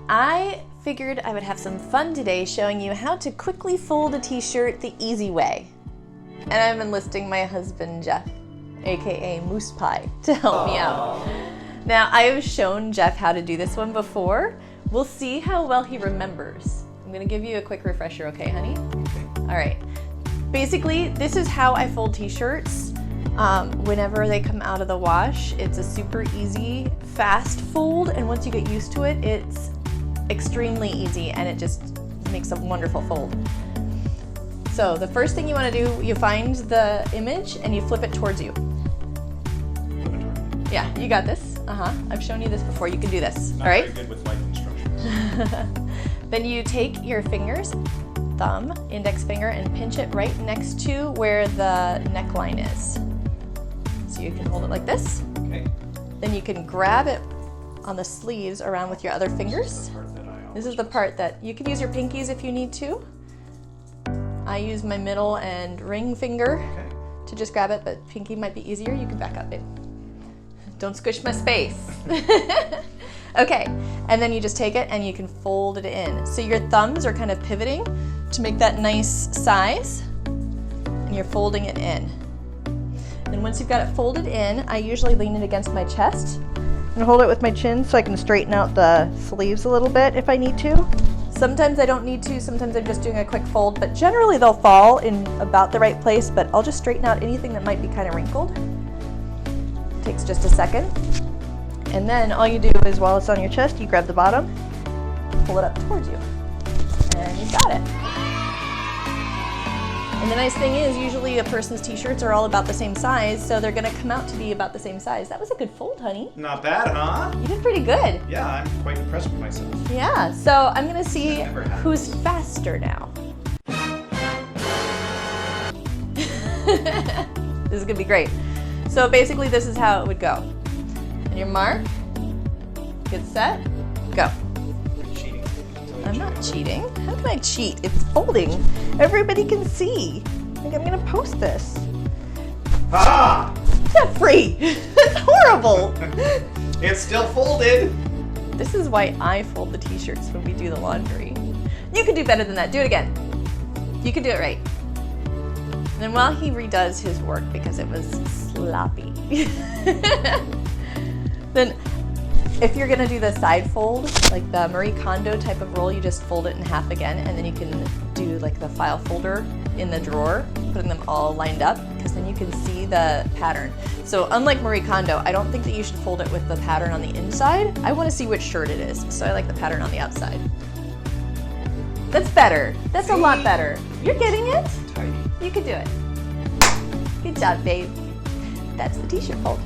I figured I would have some fun today showing you how to quickly fold a t-shirt the easy way. And I'm enlisting my husband, Jeff, aka Moose Pie, to help me out. Now, I have shown Jeff how to do this one before. We'll see how well he remembers. I'm gonna give you a quick refresher, okay, honey? Okay. All right. Basically, this is how I fold t-shirts. Whenever they come out of the wash, it's a super easy, fast fold, and once you get used to it, it's extremely easy and it just makes a wonderful fold. So the first thing you want to do, you find the image and you flip it towards you. Yeah, you got this. I've shown you this before. You can do this. Not all right? very good with life instructions. Then you take your fingers, thumb, index finger, and pinch it right next to where the neckline is. So you can hold it like this. Okay. Then you can grab it on the sleeves around with your other fingers. This is the part that you can use your pinkies if you need to. I use my middle and ring finger to just grab it, but pinky might be easier. You can back up, babe. Don't squish my space. Okay, and then you just take it and you can fold it in. So your thumbs are kind of pivoting to make that nice size, and you're folding it in. And once you've got it folded in, I usually lean it against my chest and hold it with my chin so I can straighten out the sleeves a little bit if I need to. Sometimes I don't need to, sometimes I'm just doing a quick fold, but generally they'll fall in about the right place, but I'll just straighten out anything that might be kind of wrinkled. Takes just a second. And then all you do is while it's on your chest, you grab the bottom, pull it up towards you, and you've got it. And the nice thing is, usually a person's t-shirts are all about the same size, so they're gonna come out to be about the same size. That was a good fold, honey. Not bad, huh? You did pretty good. Yeah, I'm quite impressed with myself. Yeah, so I'm gonna see who's faster now. This is gonna be great. So basically this is how it would go. On your mark, get set, go. You're cheating. I'm not cheating. How can I cheat? It's folding. Everybody can see. Like, I'm gonna post this. Ah! Jeffrey, that's horrible. It's still folded. This is why I fold the t-shirts when we do the laundry. You can do better than that. Do it again. You can do it right. And then while he redoes his work because it was sloppy, then if you're gonna do the side fold, like the Marie Kondo type of roll, you just fold it in half again, and then you can do like the file folder in the drawer, putting them all lined up, because then you can see the pattern. So unlike Marie Kondo, I don't think that you should fold it with the pattern on the inside. I wanna see which shirt it is, so I like the pattern on the outside. That's better. That's a lot better. You're getting it? Tidy. You can do it. Good job, babe. That's the t-shirt fold.